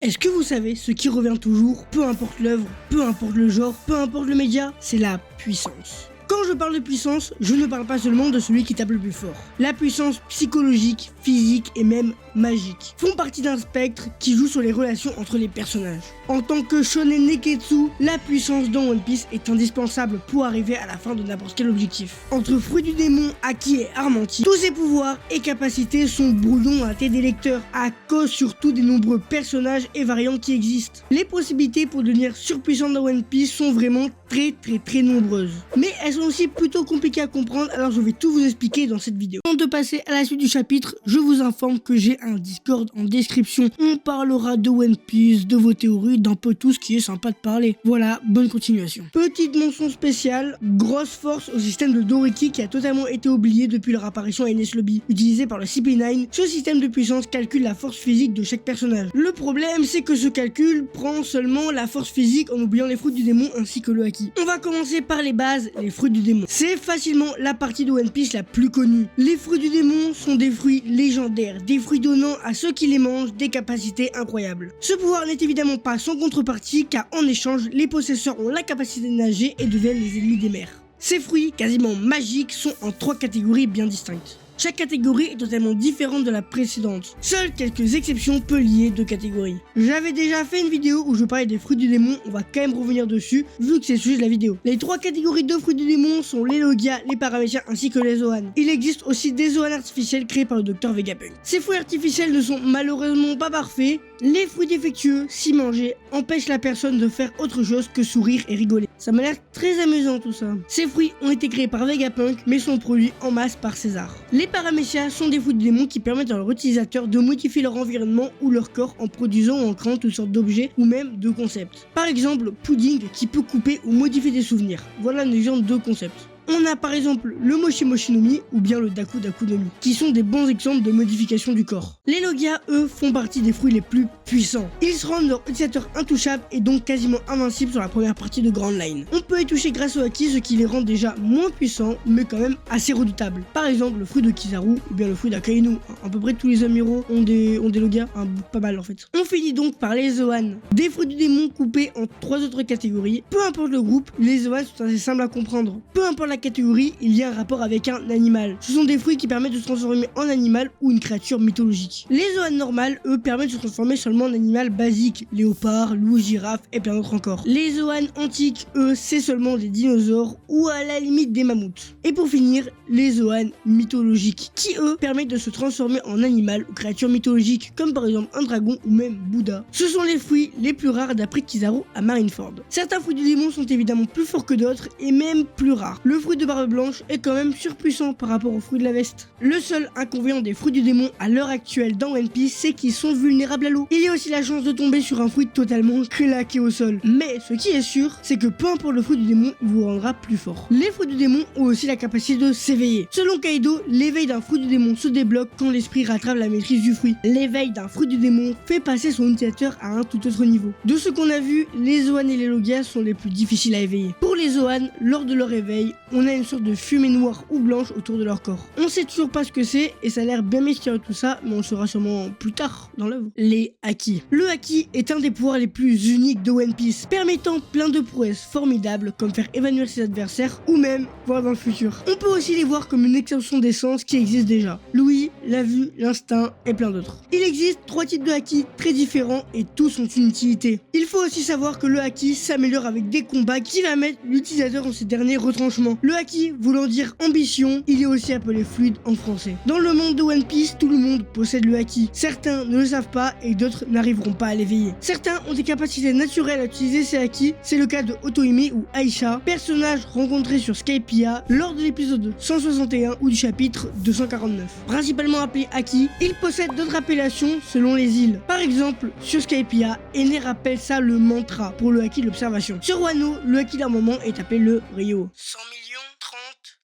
Est-ce que vous savez ce qui revient toujours, peu importe l'œuvre, peu importe le genre, peu importe le média, c'est la puissance. Quand je parle de puissance, je ne parle pas seulement de celui qui tape le plus fort. La puissance psychologique, physique et même magique font partie d'un spectre qui joue sur les relations entre les personnages. En tant que shonen neketsu, la puissance dans One Piece est indispensable pour arriver à la fin de n'importe quel objectif. Entre fruits du démon, Haki et Armanti, tous ces pouvoirs et capacités sont brouillons à la tête des lecteurs à cause surtout des nombreux personnages et variantes qui existent. Les possibilités pour devenir surpuissant dans One Piece sont vraiment très nombreuses. Mais elles sont aussi plutôt compliquées à comprendre, alors je vais tout vous expliquer dans cette vidéo. Avant de passer à la suite du chapitre, je vous informe que j'ai un Discord en description. On parlera de One Piece, de vos théories, d'un peu tout ce qui est sympa de parler. Voilà, bonne continuation. Petite mention spéciale, grosse force au système de Doriki qui a totalement été oublié depuis leur apparition à Enies Lobby. Utilisé par le CP9, ce système de puissance calcule la force physique de chaque personnage. Le problème, c'est que ce calcul prend seulement la force physique en oubliant les fruits du démon ainsi que le Haki. On va commencer par les bases, les fruits du démon. C'est facilement la partie de One Piece la plus connue. Les fruits du démon sont des fruits légendaires, des fruits donnant à ceux qui les mangent des capacités incroyables. Ce pouvoir n'est évidemment pas sans contrepartie car en échange, les possesseurs ont la capacité de nager et deviennent les ennemis des mers. Ces fruits, quasiment magiques, sont en 3 catégories bien distinctes. Chaque catégorie est totalement différente de la précédente. Seules quelques exceptions peuvent lier 2 catégories. J'avais déjà fait une vidéo où je parlais des fruits du démon, on va quand même revenir dessus vu que c'est le sujet de la vidéo. Les 3 catégories de fruits du démon sont les Logia, les Paramécias ainsi que les Zoan. Il existe aussi des Zoan artificiels créés par le docteur Vegapunk. Ces fruits artificiels ne sont malheureusement pas parfaits. Les fruits défectueux, si mangés, empêchent la personne de faire autre chose que sourire et rigoler. Ça m'a l'air très amusant tout ça. Ces fruits ont été créés par Vegapunk mais sont produits en masse par César. Les Paramécias sont des fruits de démons qui permettent à leurs utilisateurs de modifier leur environnement ou leur corps en produisant ou en créant toutes sortes d'objets ou même de concepts. Par exemple, Pudding qui peut couper ou modifier des souvenirs. Voilà un exemple de concept. On a par exemple le Moshi Moshi no Mi ou bien le Daku Daku no Mi, qui sont des bons exemples de modification du corps. Les Logia, eux, font partie des fruits les plus puissants. Ils se rendent leur utilisateur intouchable et donc quasiment invincible sur la première partie de Grand Line. On peut les toucher grâce au Haki, ce qui les rend déjà moins puissants, mais quand même assez redoutables. Par exemple, le fruit de Kizaru ou bien le fruit d'Akainu. À peu près tous les amiraux ont des Logia, pas mal en fait. On finit donc par les Zoan, des fruits du démon coupés en 3 autres catégories. Peu importe le groupe, les Zoan sont assez simples à comprendre. Peu importe la catégorie, il y a un rapport avec un animal. Ce sont des fruits qui permettent de se transformer en animal ou une créature mythologique. Les Zoan normales, eux, permettent de se transformer seulement en animal basique, léopard, loup, girafe et plein d'autres encore. Les Zoan antiques, eux, c'est seulement des dinosaures ou à la limite des mammouths. Et pour finir, les Zoan mythologiques, qui eux permettent de se transformer en animal ou créature mythologique, comme par exemple un dragon ou même Bouddha. Ce sont les fruits les plus rares d'après Kizaru à Marineford. Certains fruits du démon sont évidemment plus forts que d'autres et même plus rares. Le fruit de barbe blanche est quand même surpuissant par rapport aux fruits de la veste. Le seul inconvénient des fruits du démon à l'heure actuelle dans One Piece, c'est qu'ils sont vulnérables à l'eau. Il y a aussi la chance de tomber sur un fruit totalement claqué au sol. Mais ce qui est sûr, c'est que peu importe le fruit du démon, il vous rendra plus fort. Les fruits du démon ont aussi la capacité de s'éveiller. Selon Kaido, l'éveil d'un fruit du démon se débloque quand l'esprit rattrape la maîtrise du fruit. L'éveil d'un fruit du démon fait passer son utilisateur à un tout autre niveau. De ce qu'on a vu, les Zoan et les Logia sont les plus difficiles à éveiller. Pour les Zoan, lors de leur éveil, on a une sorte de fumée noire ou blanche autour de leur corps. On sait toujours pas ce que c'est et ça a l'air bien mystérieux tout ça, mais on le saura sûrement plus tard dans l'œuvre. Les Haki. Le Haki est un des pouvoirs les plus uniques de One Piece, permettant plein de prouesses formidables comme faire évanouir ses adversaires ou même voir dans le futur. On peut aussi les voir comme une extension des sens qui existe déjà. L'ouïe, la vue, l'instinct et plein d'autres. Il existe 3 types de Haki très différents et tous ont une utilité. Il faut aussi savoir que le Haki s'améliore avec des combats qui va mettre l'utilisateur dans ses derniers retranchements. Le Haki voulant dire ambition, il est aussi appelé fluide en français. Dans le monde de One Piece, tout le monde possède le Haki. Certains ne le savent pas et d'autres n'arriveront pas à l'éveiller. Certains ont des capacités naturelles à utiliser ces Haki, c'est le cas de Otohime ou Aisha, personnage rencontré sur Skypiea lors de l'épisode 161 ou du chapitre 249. Principalement appelé Haki, il possède d'autres appellations selon les îles. Par exemple, sur Skypiea, Ene rappelle ça le mantra pour le Haki de l'observation. Sur Wano, le Haki d'un moment est appelé le Ryo. 100 millions, 30,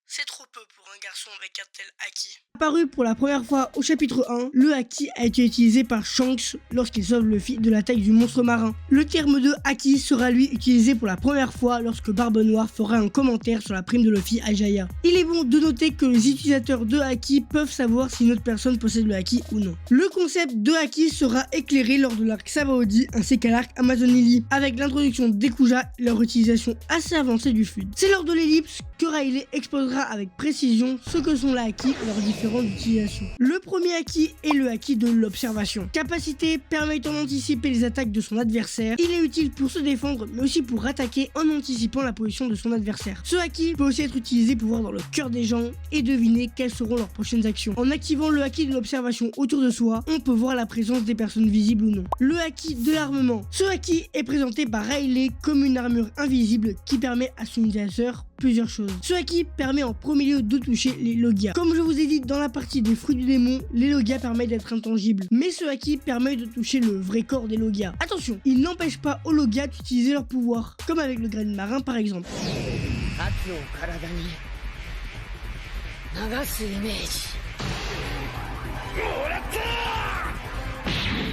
c'est trop peu pour un garçon avec un tel Haki. Apparu pour la première fois au chapitre 1, le haki a été utilisé par Shanks lorsqu'il sauve Luffy de l'attaque du monstre marin. Le terme de haki sera lui utilisé pour la première fois lorsque Barbe Noire fera un commentaire sur la prime de Luffy à Jaya. Il est bon de noter que les utilisateurs de haki peuvent savoir si une autre personne possède le haki ou non. Le concept de haki sera éclairé lors de l'arc Sabaody ainsi qu'à l'arc Amazon Lily, avec l'introduction des Kuja et leur utilisation assez avancée du fluide. C'est lors de l'ellipse que Riley exposera avec précision ce que sont les haki et leurs différentes utilisations. Le premier haki est le haki de l'observation. Capacité permettant d'anticiper les attaques de son adversaire, il est utile pour se défendre mais aussi pour attaquer en anticipant la position de son adversaire. Ce haki peut aussi être utilisé pour voir dans le cœur des gens et deviner quelles seront leurs prochaines actions. En activant le haki de l'observation autour de soi, on peut voir la présence des personnes visibles ou non. Le haki de l'armement. Ce haki est présenté par Riley comme une armure invisible qui permet à son utilisateur plusieurs choses. Ce haki permet en premier lieu de toucher les Logia. Comme je vous ai dit dans la partie des fruits du démon, les Logia permettent d'être intangibles. Mais ce haki permet de toucher le vrai corps des Logia. Attention, il n'empêche pas aux Logia d'utiliser leur pouvoir, comme avec le grain marin par exemple.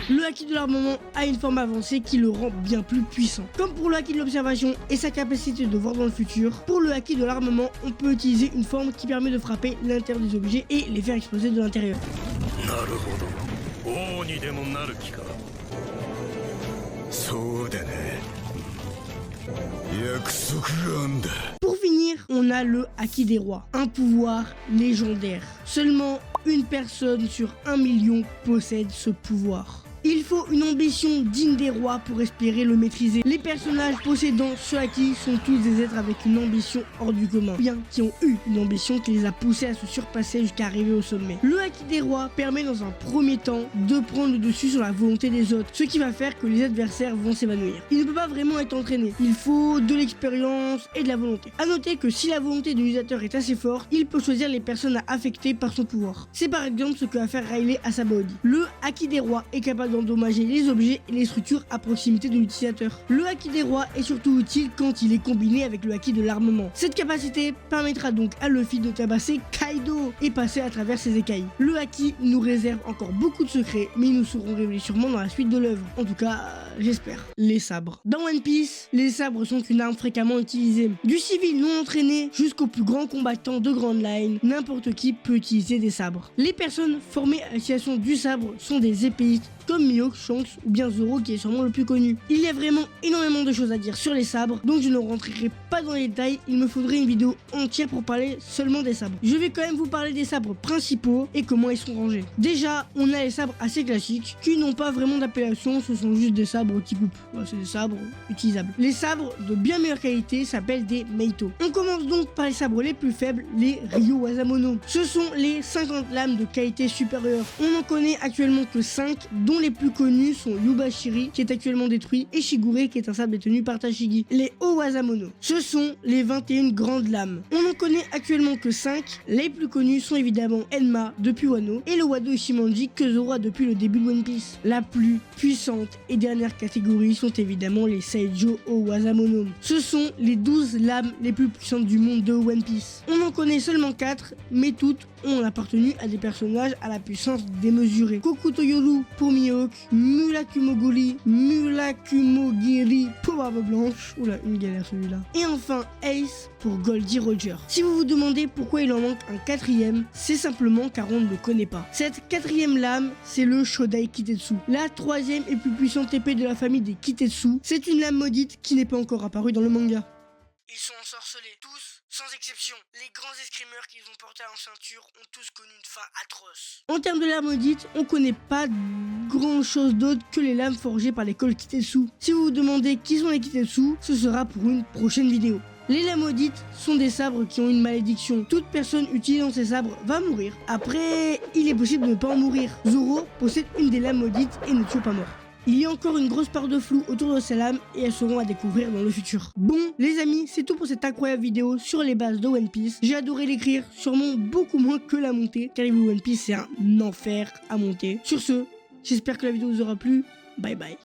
Le haki de l'armement a une forme avancée qui le rend bien plus puissant. Comme pour le haki de l'observation et sa capacité de voir dans le futur, pour le haki de l'armement, on peut utiliser une forme qui permet de frapper l'intérieur des objets et les faire exploser de l'intérieur. Pour finir, on a le haki des rois, un pouvoir légendaire. Seulement une personne sur 1 million possède ce pouvoir. Il faut une ambition digne des rois pour espérer le maîtriser. Les personnages possédant ce haki sont tous des êtres avec une ambition hors du commun, bien qui ont eu une ambition qui les a poussés à se surpasser jusqu'à arriver au sommet. Le haki des rois permet dans un premier temps de prendre le dessus sur la volonté des autres, ce qui va faire que les adversaires vont s'évanouir. Il ne peut pas vraiment être entraîné, il faut de l'expérience et de la volonté. A noter que si la volonté de l'utilisateur est assez forte, il peut choisir les personnes à affecter par son pouvoir. C'est par exemple ce que va faire Riley à Sabaody. Le haki des rois est capable d'endommager les objets et les structures à proximité de l'utilisateur. Le haki des rois est surtout utile quand il est combiné avec le haki de l'armement. Cette capacité permettra donc à Luffy de tabasser Kaido et passer à travers ses écailles. Le haki nous réserve encore beaucoup de secrets, mais ils nous seront révélés sûrement dans la suite de l'œuvre. En tout cas, j'espère. Les sabres. Dans One Piece, les sabres sont une arme fréquemment utilisée. Du civil non entraîné jusqu'au plus grand combattant de Grand Line, n'importe qui peut utiliser des sabres. Les personnes formées à l'utilisation du sabre sont des épéistes comme Mihawk, Shanks ou bien Zoro qui est sûrement le plus connu. Il y a vraiment énormément de choses à dire sur les sabres, donc je ne rentrerai pas dans les détails, il me faudrait une vidéo entière pour parler seulement des sabres. Je vais quand même vous parler des sabres principaux et comment ils sont rangés. Déjà, on a les sabres assez classiques qui n'ont pas vraiment d'appellation, ce sont juste des sabres qui coupent. Ouais, c'est des sabres utilisables. Les sabres de bien meilleure qualité s'appellent des Meito. On commence donc par les sabres les plus faibles, les Ryo Wazamono. Ce sont les 50 lames de qualité supérieure. On en connaît actuellement que 5, dont les plus connus sont Yubashiri qui est actuellement détruit et Shigure qui est un sabre détenu par Tashigi. Les Owazamono, ce sont les 21 grandes lames. On n'en connaît actuellement que 5, les plus connus sont évidemment Enma depuis Wano et le Wado Ishimonji que Zoro a depuis le début de One Piece. La plus puissante et dernière catégorie sont évidemment les Seijo Owazamono. Ce sont les 12 lames les plus puissantes du monde de One Piece. On en connaît seulement 4, mais toutes ont appartenu à des personnages à la puissance démesurée. Kokuto Yoru pour Mihawk, Mulakumogiri, Mulakumogiri pour Barbe Blanche. Oula, une galère celui-là. Et enfin Ace pour Goldie Roger. Si vous vous demandez pourquoi il en manque un quatrième, c'est simplement car on ne le connaît pas. Cette quatrième lame, c'est le Shodai Kitetsu. La troisième et plus puissante épée de la famille des Kitetsu. C'est une lame maudite qui n'est pas encore apparue dans le manga. Ils sont ensorcelés, tous, sans exception. Les grands escrimeurs qu'ils ont portés à leur ceinture ont tous connu une fin atroce. En termes de lames maudites, on connaît pas grand chose d'autre que les lames forgées par l'école Kitetsu. Si vous vous demandez qui sont les Kitetsu, ce sera pour une prochaine vidéo. Les lames maudites sont des sabres qui ont une malédiction. Toute personne utilisant ces sabres va mourir. Après, il est possible de ne pas en mourir. Zoro possède une des lames maudites et n'est toujours pas mort. Il y a encore une grosse part de flou autour de ces lames et elles seront à découvrir dans le futur. Bon, les amis, c'est tout pour cette incroyable vidéo sur les bases de One Piece. J'ai adoré l'écrire, sûrement beaucoup moins que la monter, car One Piece c'est un enfer à monter. Sur ce, j'espère que la vidéo vous aura plu. Bye bye.